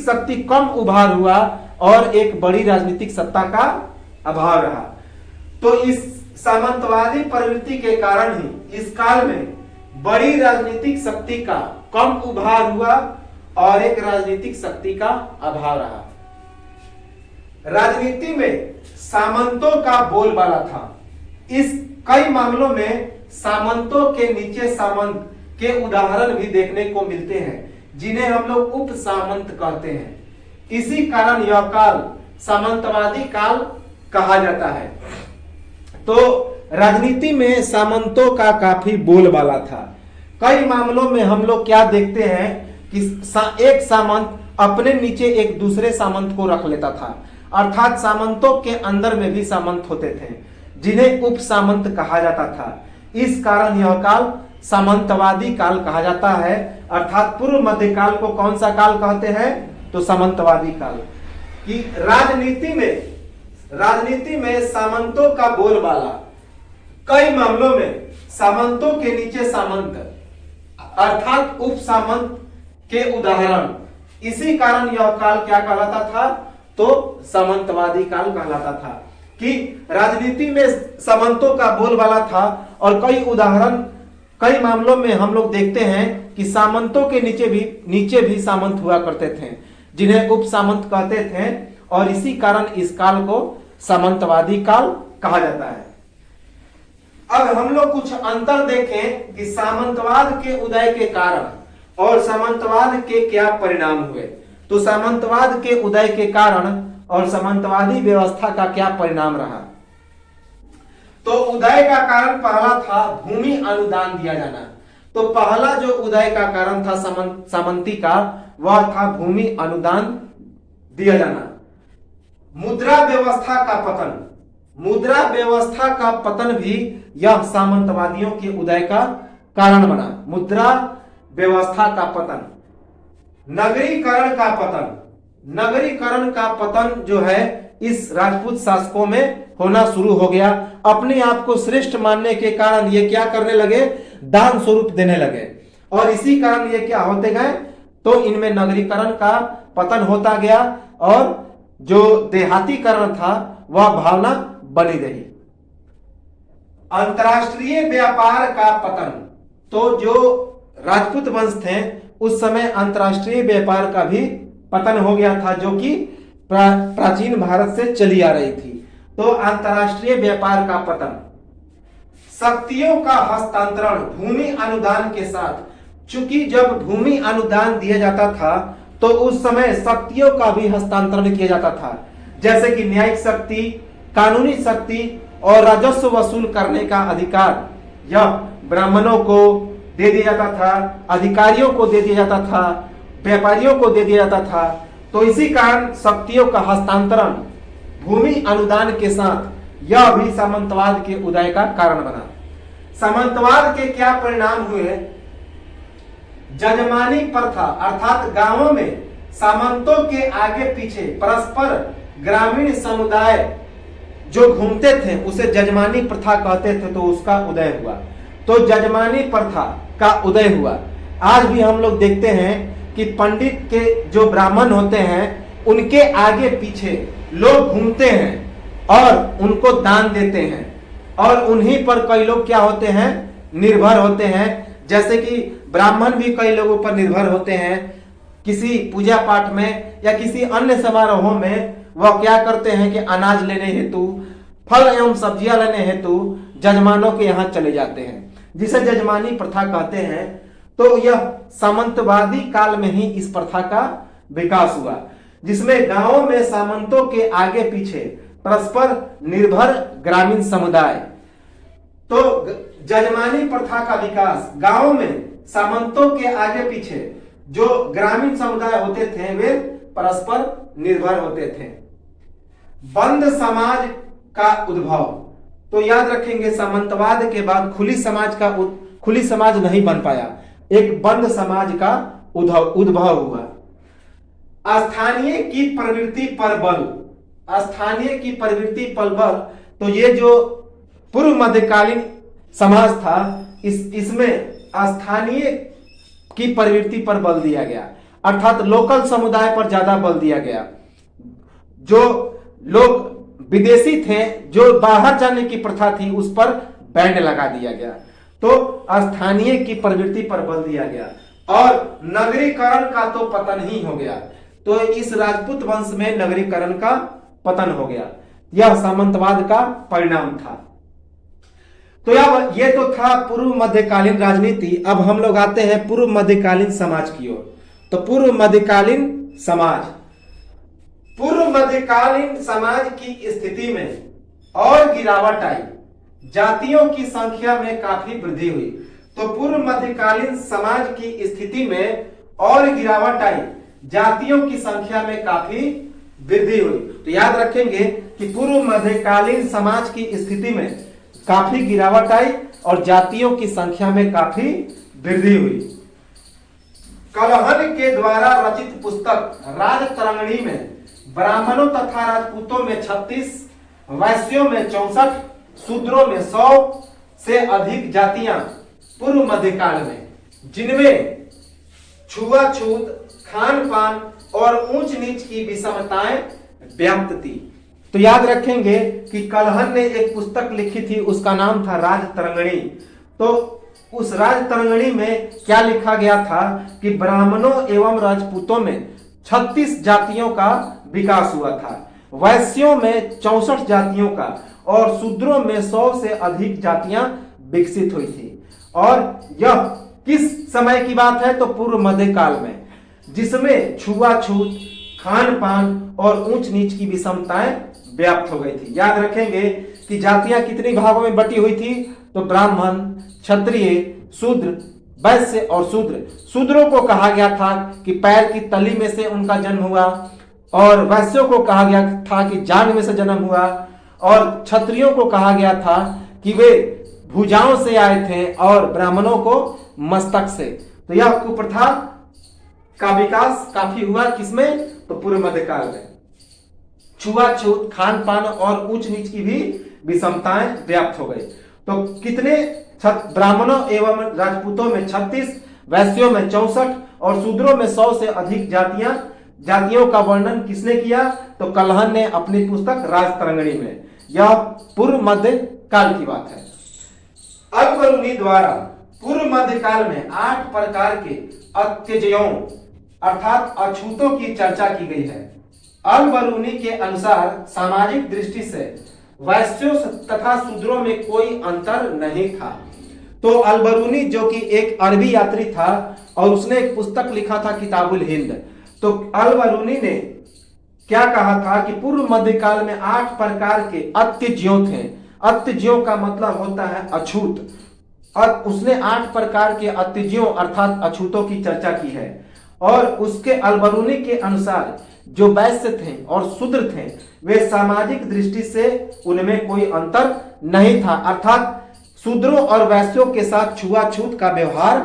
शक्ति कम उभार हुआ और एक बड़ी राजनीतिक सत्ता का अभाव रहा। तो इस सामंतवादी प्रवृत्ति के कारण ही इस काल में बड़ी राजनीतिक शक्ति का कम उभार हुआ और एक राजनीतिक शक्ति का अभाव रहा। राजनीति में सामंतों का बोलबाला था। इस कई मामलों में सामंतों के नीचे सामंत के उदाहरण भी देखने को मिलते हैं, जिन्हें हम लोग उप सामंत कहते हैं। इसी कारण यह काल सामंतवादी काल कहा जाता है। तो राजनीति में सामंतों का काफी बोलबाला था। कई मामलों में हम लोग क्या देखते हैं कि एक सामंत अपने नीचे एक दूसरे सामंत को रख लेता था, अर्थात सामंतों के अंदर में भी सामंत होते थे, जिन्हें उप सामंत कहा जाता था। इस कारण यह काल सामंतवादी काल कहा जाता है, अर्थात पूर्व मध्यकाल को कौन सा काल कहते हैं? तो सामंतवादी काल। कि राजनीति में सामंतों का बोलबाला, कई मामलों में सामंतों के नीचे सामंत अर्थात उप सामंत के उदाहरण, इसी कारण यह काल क्या कहलाता था? तो सामंतवादी काल कहलाता था। कि राजनीति में सामंतों का बोलबाला था, और कई मामलों में हम लोग देखते हैं कि सामंतों के नीचे भी सामंत हुआ करते थे, जिन्हें उप सामंत कहते थे, और इसी कारण इस काल को सामंतवादी काल कहा जाता है। अब हम लोग कुछ अंतर देखें कि सामंतवाद के उदय के कारण और सामंतवाद के क्या परिणाम हुए। तो सामंतवाद के उदय के कारण और सामंतवादी व्यवस्था का क्या परिणाम रहा? तो उदय का कारण पहला था भूमि अनुदान दिया जाना। तो पहला जो उदय का कारण था सामंती का, वह था भूमि अनुदान दिया जाना। मुद्रा व्यवस्था का पतन भी यह सामंतवादियों के उदय का कारण बना। मुद्रा व्यवस्था का पतन। नगरीकरण का पतन जो है इस राजपूत शासकों में होना शुरू हो गया। अपने आप को श्रेष्ठ मानने के कारण ये क्या करने लगे? दान स्वरूप देने लगे, और इसी कारण ये क्या होते गए? तो इनमें नगरीकरण का पतन होता गया, और जो देहातीकरण था वह भावना बनी रही। अंतरराष्ट्रीय व्यापार का पतन। तो जो राजपूत वंश थे उस समय अंतरराष्ट्रीय व्यापार का भी पतन हो गया था, जो कि प्राचीन भारत से चली आ रही थी। तो अंतरराष्ट्रीय व्यापार का पतन। शक्तियों का हस्तांतरण भूमि अनुदान के साथ। चूंकि जब भूमि अनुदान दिया जाता था तो उस समय शक्तियों का भी हस्तांतरण किया जाता था, जैसे कि न्यायिक शक्ति, कानूनी शक्ति और राजस्व वसूल करने का अधिकार यह ब्राह्मणों को दे दिया जाता था, अधिकारियों को दे दिया जाता था, व्यापारियों को दे दिया जाता था। तो इसी कारण शक्तियों का हस्तांतरण भूमि अनुदान के साथ यह भी सामंतवाद के उदय का कारण बना। सामंतवाद के क्या परिणाम हुए? जजमानी प्रथा अर्थात गांवों में सामंतों के आगे पीछे परस्पर ग्रामीण समुदाय जो घूमते थे उसे जजमानी प्रथा कहते थे, तो उसका उदय हुआ। तो जजमानी प्रथा का उदय हुआ। आज भी हम लोग देखते हैं कि पंडित के जो ब्राह्मण होते हैं उनके आगे पीछे लोग घूमते हैं और उनको दान देते हैं, और उन्हीं पर कई लोग क्या होते हैं, निर्भर होते हैं। जैसे कि ब्राह्मण भी कई लोगों पर निर्भर होते हैं। किसी पूजा पाठ में या किसी अन्य समारोहों में वह क्या करते हैं कि अनाज लेने हेतु, फल एवं सब्जियां लेने हेतु जजमानों के यहाँ चले जाते हैं, जिसे जजमानी प्रथा कहते हैं। तो यह सामंतवादी काल में ही इस प्रथा का विकास हुआ, जिसमें गांवों में सामंतों के आगे पीछे परस्पर निर्भर ग्रामीण समुदाय। तो जजमानी प्रथा का विकास, गांवों में सामंतों के आगे पीछे जो ग्रामीण समुदाय होते थे वे परस्पर निर्भर होते थे। बंद समाज का उद्भव, तो याद रखेंगे सामंतवाद के बाद खुली समाज नहीं बन पाया, एक बंद समाज का उद्भव हुआ। स्थानीय की प्रवृत्ति पर बल, स्थानीय की प्रवृत्ति पर बल, तो ये जो पूर्व मध्यकालीन समाज था इसमें स्थानीय की प्रवृत्ति पर बल दिया गया, अर्थात लोकल समुदाय पर ज्यादा बल दिया गया। जो लोग विदेशी थे, जो बाहर जाने की प्रथा थी, उस पर बैंड लगा दिया गया। तो स्थानीय की प्रवृत्ति पर बल दिया गया और नगरीकरण का तो पतन ही हो गया। तो इस राजपूत वंश में नगरीकरण का पतन हो गया। यह सामंतवाद का परिणाम था। तो अब ये तो था पूर्व मध्यकालीन राजनीति। अब हम लोग आते हैं पूर्व मध्यकालीन समाज की ओर। तो पूर्व मध्यकालीन समाज, पूर्व मध्यकालीन समाज की स्थिति में और गिरावट आई, जातियों की संख्या में काफी वृद्धि हुई। तो पूर्व मध्यकालीन समाज की स्थिति में और गिरावट आई, जातियों की संख्या में काफी वृद्धि हुई। तो याद रखेंगे कि पूर्व मध्यकालीन समाज की स्थिति में काफी गिरावट आई और जातियों की संख्या में काफी वृद्धि हुई। कलहन के द्वारा रचित पुस्तक राजतरंगिणी में ब्राह्मणों तथा राजपूतों में 36, वैश्यों में 64, शूद्रों में 100 से अधिक जातियां पूर्व मध्यकाल में, जिनमें छुआछूत, खान पान और ऊंच नीच की विषमताएं व्याप्त थी। तो याद रखेंगे कि कलहन ने एक पुस्तक लिखी थी, उसका नाम था राजतरंगिणी। तो उस राजतरंगिणी में क्या लिखा गया था कि ब्राह्मणों एवं राजपूतों में 36 जातियों का विकास हुआ था, वैश्यों में 64 जातियों का और शूद्रों में 100 से अधिक जातियां विकसित हुई थी। और यह किस समय की बात है? तो पूर्व मध्यकाल में, जिसमें छुआछूत, खान पान और ऊंच नीच की विषमताएं व्याप्त हो गई थी। याद रखेंगे कि जातियां कितनी भागों में बटी हुई थी? तो ब्राह्मण, क्षत्रिय, शूद्र, वैश्य और शूद्र। शूद्रों को कहा गया था कि पैर की तली में से उनका जन्म हुआ, और वैश्यों को कहा गया था कि जांघ में से जन्म हुआ, और क्षत्रियों को कहा गया था कि वे भुजाओं से आए थे, और ब्राह्मणों को मस्तक से। तो यह कुप्रथा का विकास काफी हुआ किसमें? तो पूर्व मध्यकाल में। छुआछूत, खान पान और ऊंच नीच की भी विषमताएं व्याप्त हो गई। तो कितने? ब्राह्मणों एवं राजपूतों में 36, वैश्यों में 64 और शूद्रों में 100 से अधिक जातियों का वर्णन किसने किया? तो कलहन ने अपनी पुस्तक राजतरंगिणी में। यह पूर्व मध्य काल की बात है। अल-बरूनी द्वारा पूर्व मध्यकाल में 8 प्रकार के अत्यजयों अर्थात अछूतों की चर्चा की गई है। अल-बरूनी के अनुसार सामाजिक दृष्टि से वैश्यों तथा शूद्रों में कोई अंतर नहीं था। तो अल-बरूनी जो कि एक अरबी यात्री था और उसने एक पुस्तक लिखा था किताबुल हिंद। तो अल-बरूनी ने क्या कहा था कि पूर्व मध्यकाल में 8 प्रकार के अत्यज्यों थे। अत्यज्यों का मतलब होता है अछूत, और उसने 8 प्रकार के अत्यज्यों अर्थात अछूतों की चर्चा की है। और उसके अल-बरूनी के अनुसार जो वैश्य थे और शूद्र थे वे सामाजिक दृष्टि से उनमें कोई अंतर नहीं था, अर्थात शूद्रों और वैश्यों के साथ छुआछूत का व्यवहार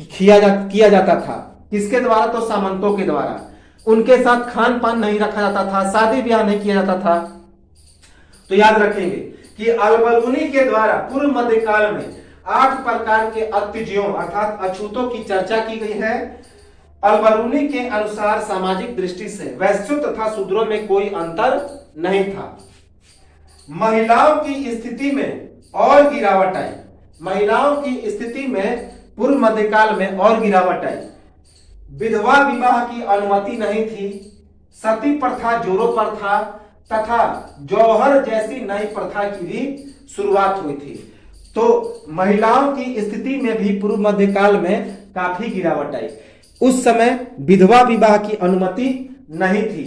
किया जाता था। किसके द्वारा? तो सामंतों के द्वारा। उनके साथ खान पान नहीं रखा जाता था, शादी ब्याह नहीं किया जाता था। तो याद रखेंगे कि अलबरूनी के द्वारा पूर्व मध्यकाल में 8 प्रकार के अत्युज्यों अर्थात अछूतों की चर्चा की गई है। अलबरूनी के अनुसार सामाजिक दृष्टि से वैश्यों तथा शूद्रों में कोई अंतर नहीं था। महिलाओं की स्थिति में और गिरावट आई। महिलाओं की स्थिति में पूर्व मध्यकाल में और गिरावट आई। विधवा विवाह की अनुमति नहीं थी, सती प्रथा जोरों पर था तथा जौहर जैसी नई प्रथा की भी शुरुआत हुई थी। तो महिलाओं की स्थिति में भी पूर्व मध्यकाल में काफी गिरावट आई। उस समय विधवा विवाह की अनुमति नहीं थी,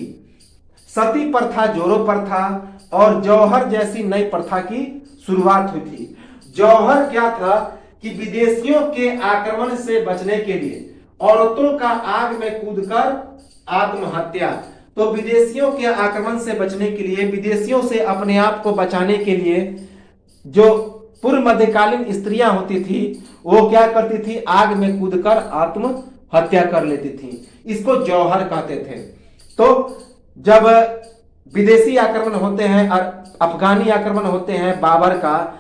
सती प्रथा जोरों पर था और जौहर जैसी नई प्रथा की शुरुआत हुई थी। जौहर क्या था कि विदेशियों के आक्रमण से बचने के लिए औरतों का आग में कूदकर आत्महत्या। तो विदेशियों के आक्रमण से बचने के लिए, विदेशियों से अपने आप को बचाने के लिए जो पूर्व मध्यकालीन स्त्रियां होती थी वो क्या करती थी? आग में कूदकर आत्महत्या कर लेती थी। इसको जौहर कहते थे। तो जब विदेशी आक्रमण होते हैं और अफगानी आक्रमण होते हैं बाबर का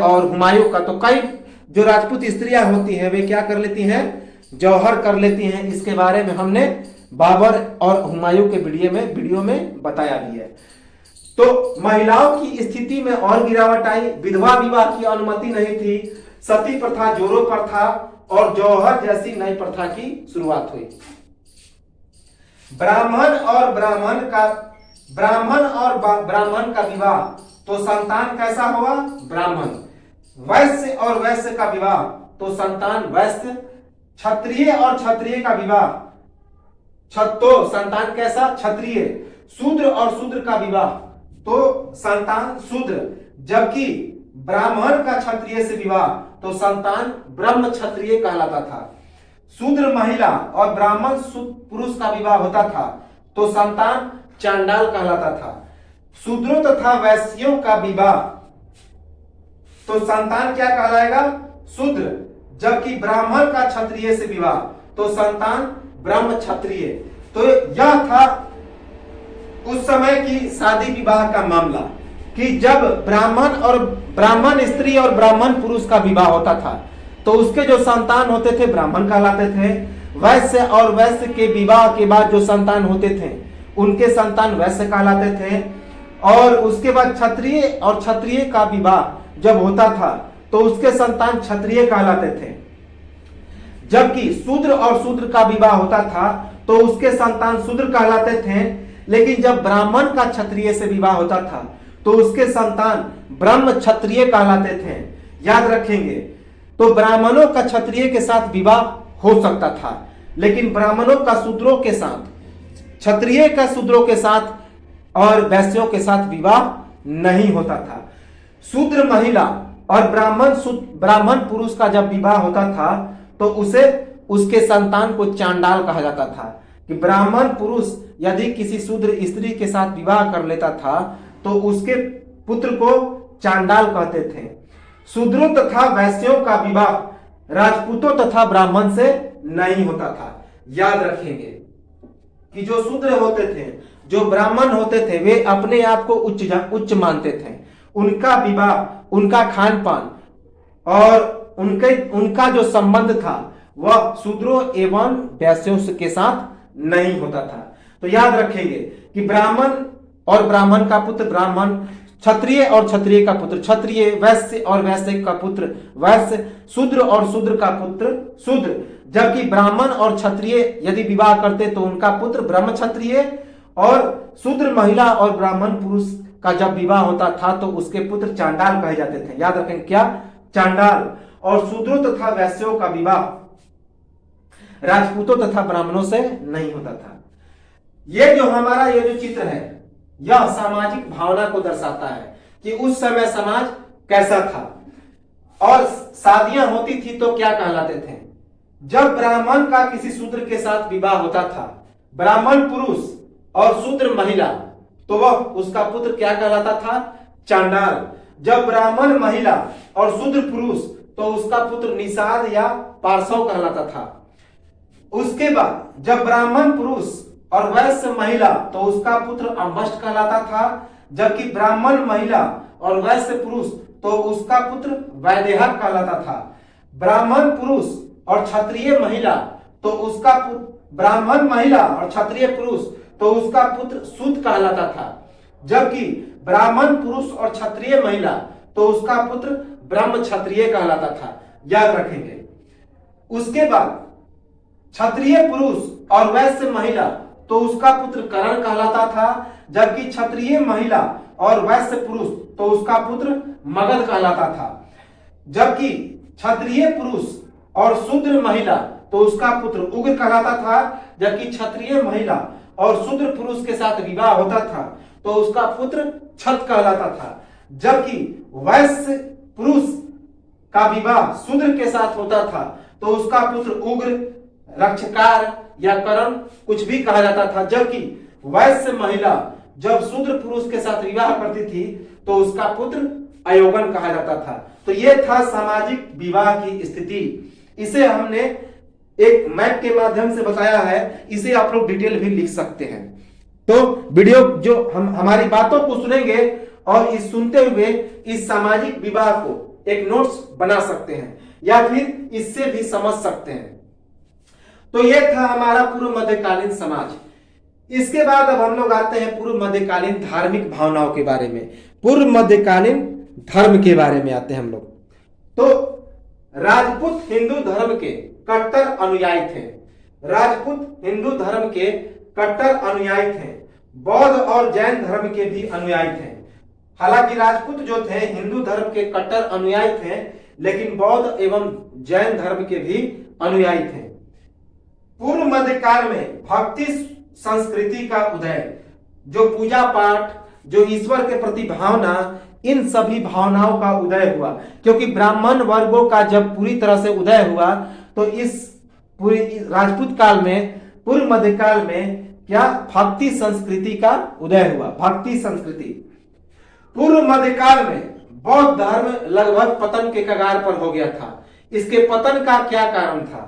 और हुमायूं का, तो कई जो राजपूत स्त्रियां होती हैं वे क्या कर लेती हैं? जौहर कर लेती हैं। इसके बारे में हमने बाबर और हुमायूं के वीडियो में बताया भी है। तो महिलाओं की स्थिति में और गिरावट आई। विधवा विवाह की अनुमति नहीं थी, सती प्रथा जोरों पर था और जौहर जैसी नई प्रथा की शुरुआत हुई। ब्राह्मण और ब्राह्मण का विवाह, तो संतान कैसा हुआ? ब्राह्मण। वैश्य और वैश्य का विवाह, तो संतान वैश्य। क्षत्रिय और क्षत्रिय का विवाह, तो संतान कैसा? क्षत्रिय। शूद्र और शूद्र का विवाह, तो संतान शूद्र। जबकि ब्राह्मण का क्षत्रिय से विवाह, तो संतान ब्रह्म क्षत्रिय कहलाता था। शूद्र महिला और ब्राह्मण पुरुष का विवाह होता था तो संतान चांडाल कहलाता था। शूद्रों तथा वैश्यों का विवाह, तो संतान क्या कहलाएगा? शूद्र। जबकि ब्राह्मण का क्षत्रिय से विवाह, तो संतान ब्रह्म क्षत्रिय। तो यह था उस समय की शादी विवाह का मामला कि जब ब्राह्मण स्त्री और ब्राह्मण पुरुष का विवाह होता था तो उसके जो संतान होते थे ब्राह्मण कहलाते थे। वैश्य और वैश्य के विवाह के बाद जो संतान होते थे उनके संतान वैश्य कहलाते थे। और उसके बाद क्षत्रिय और क्षत्रिय का विवाह जब होता था तो उसके संतान क्षत्रिय कहलाते थे। जबकि शूद्र और शूद्र का विवाह होता था तो उसके संतान शूद्र कहलाते थे। लेकिन जब ब्राह्मण का क्षत्रिय से विवाह होता था तो उसके संतान ब्रह्म क्षत्रिय कहलाते थे। याद रखेंगे, तो ब्राह्मणों का क्षत्रिय के साथ विवाह हो सकता था, लेकिन ब्राह्मणों का शूद्रों के साथ, क्षत्रिय का शूद्रों के साथ और वैश्यों के साथ विवाह नहीं होता था। शूद्र महिला और ब्राह्मण पुरुष का जब विवाह होता था तो उसके संतान को चांडाल कहा जाता था। कि ब्राह्मण पुरुष यदि किसी शूद्र स्त्री के साथ विवाह कर लेता था तो उसके पुत्र को चांडाल कहते थे। शूद्रों तथा वैश्यों का विवाह राजपूतों तथा ब्राह्मण से नहीं होता था। याद रखेंगे कि जो शूद्र होते थे, जो ब्राह्मण होते थे, वे अपने आप को उच्च मानते थे। उनका विवाह, उनका खान पान और उनका जो संबंध था वह शूद्रों एवं वैश्यों के साथ नहीं होता था। तो याद रखेंगे कि ब्राह्मण और ब्राह्मण का पुत्र ब्राह्मण, क्षत्रिय और क्षत्रिय का पुत्र क्षत्रिय, वैश्य और वैश्य का पुत्र वैश्य, शूद्र और शूद्र का पुत्र शूद्र। जबकि ब्राह्मण और क्षत्रिय यदि विवाह करते तो उनका पुत्र ब्रह्म क्षत्रिय, और शूद्र महिला और ब्राह्मण पुरुष का जब विवाह होता था तो उसके पुत्र चांडाल कहे जाते थे। याद रखें, क्या? चांडाल। और शूद्रों तथा वैश्यों का विवाह राजपूतों तथा ब्राह्मणों से नहीं होता था। ये जो चित्र है यह सामाजिक भावना को दर्शाता है कि उस समय समाज कैसा था। और शादियां होती थी तो क्या कहलाते थे? जब ब्राह्मण का किसी शूद्र के साथ विवाह होता था, ब्राह्मण पुरुष और शूद्र महिला, तो वह उसका पुत्र क्या कहलाता था? चांडाल। जब ब्राह्मण महिला और शूद्र पुरुष, तो उसका पुत्र निषाद या पार्श्व कहलाता था। उसके बाद जब ब्राह्मण पुरुष और वैश्य महिला तो उसका पुत्र अंबष्ट कहलाता था, जबकि ब्राह्मण महिला और वैश्य पुरुष तो उसका पुत्र वैदेहक कहलाता था। ब्राह्मण पुरुष और क्षत्रिय महिला तो उसका ब्राह्मण महिला और क्षत्रिय पुरुष तो उसका पुत्र सूत कहलाता था, जबकि ब्राह्मण पुरुष और क्षत्रिय महिला तो उसका पुत्र ब्रह्म क्षत्रिय कहलाता था। याद रखेंगे। उसके बाद क्षत्रिय पुरुष और वैश्य महिला तो उसका पुत्र करण कहलाता था, जबकि क्षत्रिय महिला और वैश्य पुरुष तो उसका पुत्र मगध कहलाता था। जबकि क्षत्रिय पुरुष और शूद्र महिला तो उसका पुत्र उग्र कहलाता था, जबकि क्षत्रिय महिला और शूद्र पुरुष के साथ विवाह होता था तो उसका पुत्र क्षत कहलाता था, जबकि वैश्य पुरुष का विवाह शूद्र के साथ होता था तो उसका पुत्र उग्र, रक्षकार या करण कुछ भी कहा जाता था, जबकि वैश्य महिला जब शूद्र पुरुष के साथ विवाह करती थी तो उसका पुत्र अयोगन कहा जाता था। तो यह था सामाजिक विवाह की स्थिति। इसे हमने एक मैप के माध्यम से बताया है, इसे आप लोग डिटेल भी लिख सकते हैं। तो वीडियो जो हम हमारी बातों को सुनेंगे और इस सुनते हुए इस सामाजिक विवाह को एक नोट्स बना सकते हैं या फिर इससे भी समझ सकते हैं। तो यह था हमारा पूर्व मध्यकालीन समाज। इसके बाद अब हम लोग आते हैं पूर्व मध्यकालीन धार्मिक भावनाओं के बारे में। पूर्व मध्यकालीन धर्म के बारे में आते हैं हम लोग। तो राजपूत हिंदू धर्म के कट्टर अनुयायी थे। राजपूत हिंदू धर्म के कट्टर अनुयायी थे। बौद्ध और जैन धर्म के भी अनुयायी थे। हालांकि राजपूत जो थे हिंदू धर्म के कट्टर अनुयायी थे, लेकिन बौद्ध एवं जैन धर्म के भी अनुयायी थे। पूर्व मध्यकाल में भक्ति संस्कृति का उदय, जो पूजा पाठ, जो ईश्वर के प्रति भावना, इन सभी भावनाओं का उदय हुआ। क्योंकि ब्राह्मण वर्गों का जब पूरी तरह से उदय हुआ तो इस पूरी राजपूत काल में, पूर्व मध्यकाल में क्या भक्ति संस्कृति का उदय हुआ। भक्ति संस्कृति। पूर्व मध्यकाल में बौद्ध धर्म लगभग पतन के कगार पर हो गया था। इसके पतन का क्या कारण था?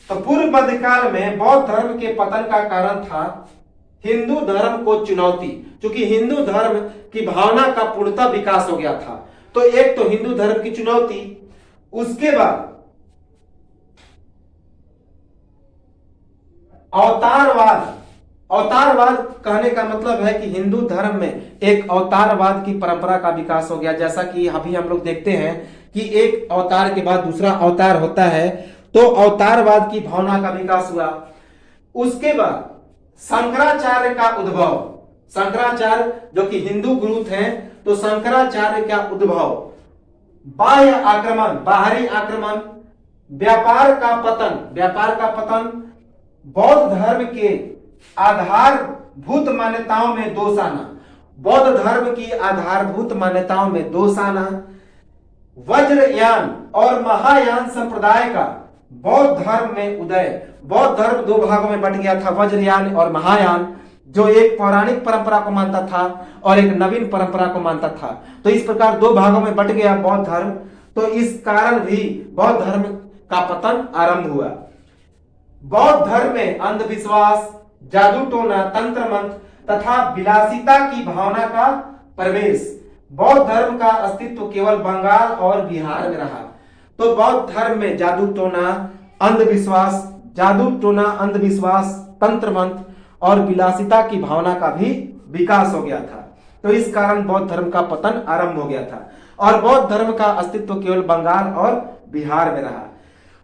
तो पूर्व मध्यकाल में बौद्ध धर्म के पतन का कारण था हिंदू धर्म को चुनौती। क्योंकि हिंदू धर्म की भावना का पूर्णतः विकास हो गया था। तो एक तो हिंदू धर्म की चुनौती, उसके बाद अवतारवाद। अवतारवाद कहने का मतलब है कि हिंदू धर्म में एक अवतारवाद की परंपरा का विकास हो गया। जैसा कि अभी हम लोग देखते हैं कि एक अवतार के बाद दूसरा अवतार होता है, तो अवतारवाद की भावना का विकास हुआ। उसके बाद शंकराचार्य का उद्भव। शंकराचार्य जो कि हिंदू गुरु थे, तो शंकराचार्य का उद्भव, बाह्य आक्रमण, बाहरी आक्रमण, व्यापार का पतन। व्यापार का पतन, बौद्ध धर्म के आधारभूत मान्यताओं में दोष आना। बौद्ध धर्म की आधारभूत मान्यताओं में दोष आना। वज्रयान और महायान संप्रदाय का बौद्ध धर्म में उदय। बौद्ध धर्म दो भागों में बट गया था, वज्रयान और महायान, जो एक पौराणिक परंपरा को मानता था और एक नवीन परंपरा को मानता था। तो इस प्रकार दो भागों में बट गया बौद्ध धर्म। तो इस कारण भी बौद्ध धर्म का पतन आरंभ हुआ। बौद्ध धर्म में अंधविश्वास, जादू टोना, तंत्र मंत्र तथा विलासिता की भावना का प्रवेश। बौद्ध धर्म का अस्तित्व केवल बंगाल और बिहार में रहा। तो बौद्ध धर्म में जादू टोना, अंधविश्वास, तंत्र मंत्र और विलासिता की भावना का भी विकास हो गया था। तो इस कारण बौद्ध धर्म का पतन आरंभ हो गया था और बौद्ध धर्म का अस्तित्व केवल बंगाल और बिहार में रहा।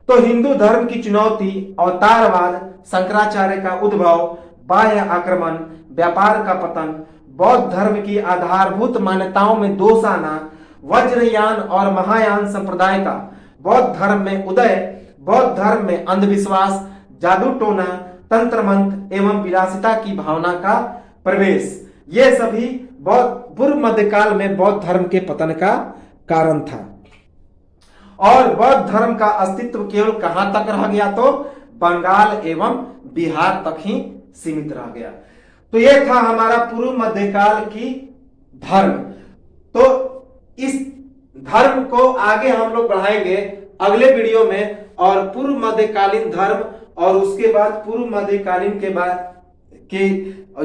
तो हिंदू धर्म की चुनौती, अवतारवाद, शंकराचार्य का उद्भव, बाह्य आक्रमण, व्यापार का पतन, बौद्ध धर्म की आधारभूत मान्यताओं में दोष आना, वज्रयान और महायान संप्रदाय का बौद्ध धर्म में उदय, बौद्ध धर्म में अंधविश्वास, जादू टोना, तंत्र मंत्र एवं विलासिता की भावना का प्रवेश, ये सभी पूर्व मध्यकाल में बौद्ध धर्म के पतन का कारण था। और बौद्ध धर्म का अस्तित्व केवल कहां तक रह गया? तो बंगाल एवं बिहार तक ही सीमित रह गया। तो यह था हमारा पूर्व मध्यकाल की धर्म। तो इस धर्म को आगे हम लोग बढ़ाएंगे अगले वीडियो में, और पूर्व मध्यकालीन धर्म और उसके बाद पूर्व मध्यकालीन के बाद की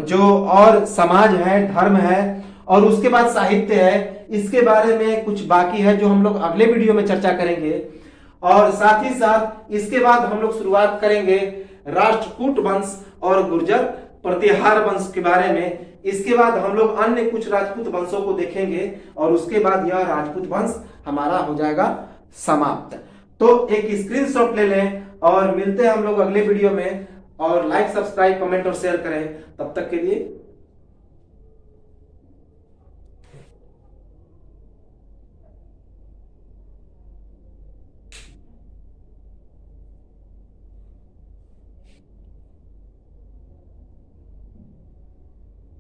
जो और समाज है, धर्म है, और उसके बाद साहित्य है, इसके बारे में कुछ बाकी है जो हम लोग अगले वीडियो में चर्चा करेंगे। और साथ ही साथ इसके बाद हम लोग शुरुआत करेंगे राष्ट्रकूट वंश और गुर्जर प्रतिहार वंश के बारे में। इसके बाद हम लोग अन्य कुछ राजपूत वंशों को देखेंगे और उसके बाद यह राजपूत वंश हमारा हो जाएगा समाप्त। तो एक स्क्रीनशॉट ले लें और मिलते हैं हम लोग अगले वीडियो में। और लाइक, सब्सक्राइब, कमेंट और शेयर करें। तब तक के लिए